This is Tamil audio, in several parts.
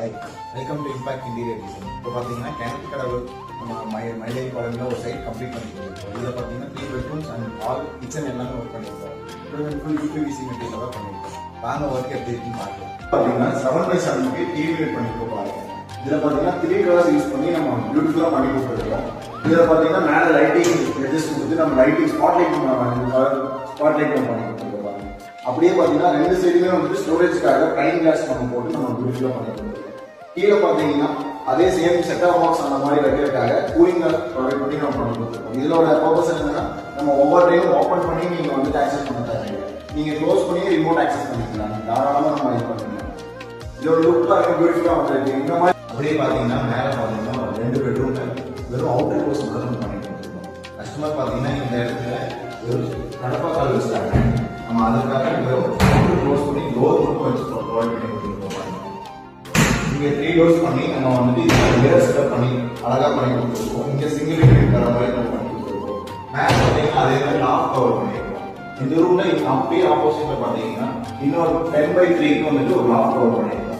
Welcome to impact interior design. இப்போ பார்த்தீங்கன்னா கிணத்து கடவுள் நம்ம மயிலை காலனியில் ஒரு சைட் கம்ப்ளீட் பண்ணி கொடுத்துருக்கோம். இதில் பார்த்தீங்கன்னா 3 பெட்ரூம்ஸ் அண்ட் ஆல் கிச்சன் எல்லாமே ஒர்க் பண்ணியிருக்கோம். ஃபுல் யூபிவிசி மெட்டீரியல் தான் பண்ணியிருக்கோம். வாங்க ஒர்க் எப்படி இருக்குன்னு பார்க்கலாம். பார்த்தீங்கன்னா 7x7 டிவி யூனிட் பண்ணியிருக்கோம் பாருங்க. இதில் பார்த்தீங்கன்னா 3 கலர்ஸ் யூஸ் பண்ணி நம்ம பியூட்டிஃபுல்லாக பண்ணி கொடுத்துருக்கோம். இதில் பார்த்தீங்கன்னா மேலே லைட்டிங் அட்ஜஸ்ட் கொடுத்து நம்ம லைட்டிங் ஸ்பாட் லைட்டிங் பண்ணி கொடுத்துருக்கோம் பாருங்க. அப்படியே பார்த்தீங்கன்னா 2 சைடுமே வந்துட்டு ஸ்டோரேஜ்க்காக ப்ளைன் கிளாஸ் நம்ம போட்டு நம்ம பியூட்டிஃபுல்லாக பண்ணி கொடுத்துருக்கோம். கீழே பார்த்தீங்கன்னா அதே சேம் செட்டப் பாக்ஸ் அந்த மாதிரி வைக்கிறதுக்காக கூலிங் ப்ரொவைட் பண்ணி நம்ம பண்ணி கொடுத்துருக்கோம். இதோட பர்பஸ் என்னன்னா நம்ம ஒவ்வொரு டைமும் ஓப்பன் பண்ணி நீங்கள் வந்துட்டு ஆக்சஸ் பண்ண தேவையில்லை. நீங்கள் க்ளோஸ் பண்ணி ரிமோட் ஆக்சஸ் பண்ணிக்கலாம். தாராளமாக நம்ம இது பண்ணிக்கலாம். இதோட லுக் பார்க்க பியூட்டிஃபுல்லாக வந்துருக்கு. இந்த மாதிரி அப்படியே பார்த்தீங்கன்னா மேலே பார்த்தீங்கன்னா 2 பெட்ரூம் வெறும் அவுட்டர் க்ளோஸ் மட்டும் நம்ம பண்ணி கொடுத்துருக்கோம். கஸ்டமர் பார்த்தீங்கன்னா இந்த இடத்துல ஒரு கடப்பா கால் வச்சுட்டாங்க. நம்ம அதுக்காக வெறும் அவுட்டர் க்ளோஸ் பண்ணி டோர் மட்டும் வச்சு ப்ரொவைட் பண்ணி கொடுத்துருக்கோம். இங்கே 3 டோர்ஸ் பண்ணி நம்ம வந்துட்டு மிரர் செட்டப் பண்ணி அழகாக பண்ணி கொடுத்துருக்கோம். இங்கே சிங்கிள் யூனிட் வர மாதிரி நம்ம பண்ணி கொடுத்துருக்கோம். மேலே பார்த்தீங்கன்னா அதே மாதிரி லாஃப்ட் கவர் பண்ணியிருக்கோம். இந்த ரூம்ல அப்படியே ஆப்போசிட்ல பார்த்தீங்கன்னா இன்னொரு 10x3க்கு வந்துட்டு ஒரு லாஃப்ட் கவர் பண்ணியிருக்கோம்.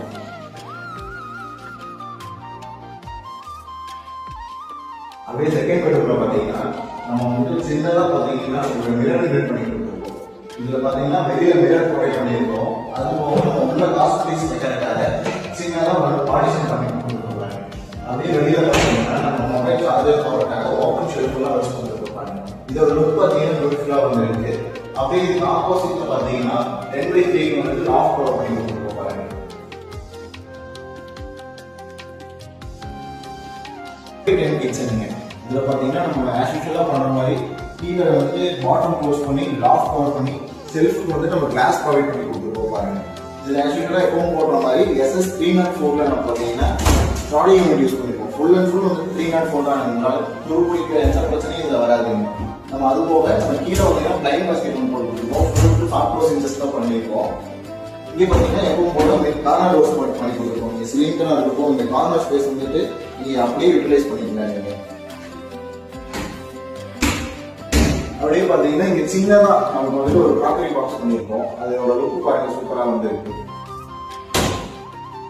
அப்படியே செகண்ட் பெட்ரூம்ல பார்த்தீங்கன்னா நம்ம வந்து சின்னதாக பார்த்தீங்கன்னா ஒரு மிரர் யூனிட் பண்ணி கொடுத்துருக்கோம். இதில் பார்த்தீங்கன்னா வெளியே மிரர் ப்ரொவைட் பண்ணியிருக்கோம். அது போக நம்ம உள்ள காஸ்ட் பீஸ் வைக்கிறதுக்காக சின்னதாக ஒரு பார்ட்டிஷன் பண்ணி கொடுத்துருக்காங்க. அப்படியே வெளியில பார்த்தீங்கன்னா நம்ம மொபைல் சார்ஜர் போடுறதுக்காக ஓப்பன் ஷெல்ஃபுல்லாக வச்சு கொடுத்துருப்பாங்க. இதோட லுக் பார்த்தீங்கன்னா பியூட்டிஃபுல்லாக வந்து இருக்கு. அப்படியே இதுக்கு ஆப்போசிட்ல பார்த்தீங்கன்னா 10x3க்கு வந்து லாஃப்ட் கவர் பண்ணி கொடுத்துருப்பாங்க. கிச்சனுங்க இதில் பார்த்தீங்கன்னா நம்ம ஆஸ் யூஷுவலாக பண்ணுற மாதிரி கீழே வந்து பாட்டம் க்ளோஸ் பண்ணி லாஃப்ட் கவர் பண்ணி செல்ஃபுக்கு வந்துட்டு நம்ம கிளாஸ் ப்ரொவைட் பண்ணி கொடுத்துருப்போம் பாருங்க. இதில் ஆஸ் யூஷுவலாக எப்பவும் போடுற மாதிரி SS 304ல நம்ம பார்த்தீங்கன்னா ஸ்டார்டிங் யூனிட் யூஸ் பண்ணிருக்கோம். ஃபுல் அண்ட் ஃபுல் வந்து 304 தான். நம்மளால துரு பிடிக்கிற எந்த பிரச்சனையும் இதில் வராதுங்க. நம்ம அது போக நம்ம கீழே பார்த்தீங்கன்னா பிளைன் பாஸ்கெட் ஒன்று போட்டுருக்கோம். ஃபுல் 4 இன்ச்சஸ் தான் பண்ணியிருக்கோம். இங்கே பார்த்தீங்கன்னா எப்பவும் போல கார்னர் டோர்ஸ் மட்டும் பண்ணி கொடுத்துருக்கோம். இங்கே சிலிண்டராக இருக்கும். இந்த கார்னர் ஸ்பேஸ் வந்துட்டு நீங்கள் அப்படியே யூட்டிலைஸ் பண்ணிக்கலாம். நீங்கள் அப்படியே பார்த்தீங்கன்னா இங்கே சின்னதாக நமக்கு வந்துட்டு ஒரு க்ராக்கரி பாக்ஸ் பண்ணியிருக்கோம். அதோட லுக்கு பாருங்க சூப்பராக வந்து இருக்கு.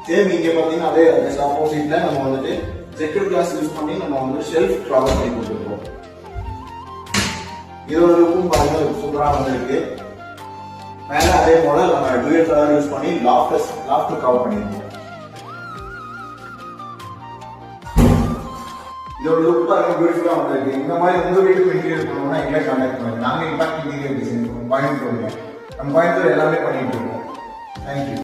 சேம் இங்கே பார்த்தீங்கன்னா அதே ஆப்போசிட்ல நம்ம வந்துட்டு செக்யூர் கிளாஸ் யூஸ் பண்ணி நம்ம வந்து ஷெல்ஃப் ட்ராவல் பண்ணி கொடுத்துருக்கோம். இதோட லுக்கும் பாருங்க சூப்பராக வந்து இருக்கு. மேலே அதே போல நம்ம டூயல் கலர் யூஸ் பண்ணி லாஃப்ட் கவர் பண்ணியிருக்கோம். இதோட லுக் பாருங்க பியூட்டிஃபுல்லாக வந்துருக்கு. இந்த மாதிரி உங்க வீட்டுக்கு இன்டீரியர் பண்ணணும்னா எங்களை கான்டாக்ட் பண்ணுங்க. நாங்கள் இம்பாக்ட் இன்டீரியர் டிசைன் கோயம்புத்தூர் எல்லாமே பண்ணிட்டு இருக்கோம். தேங்க்யூ.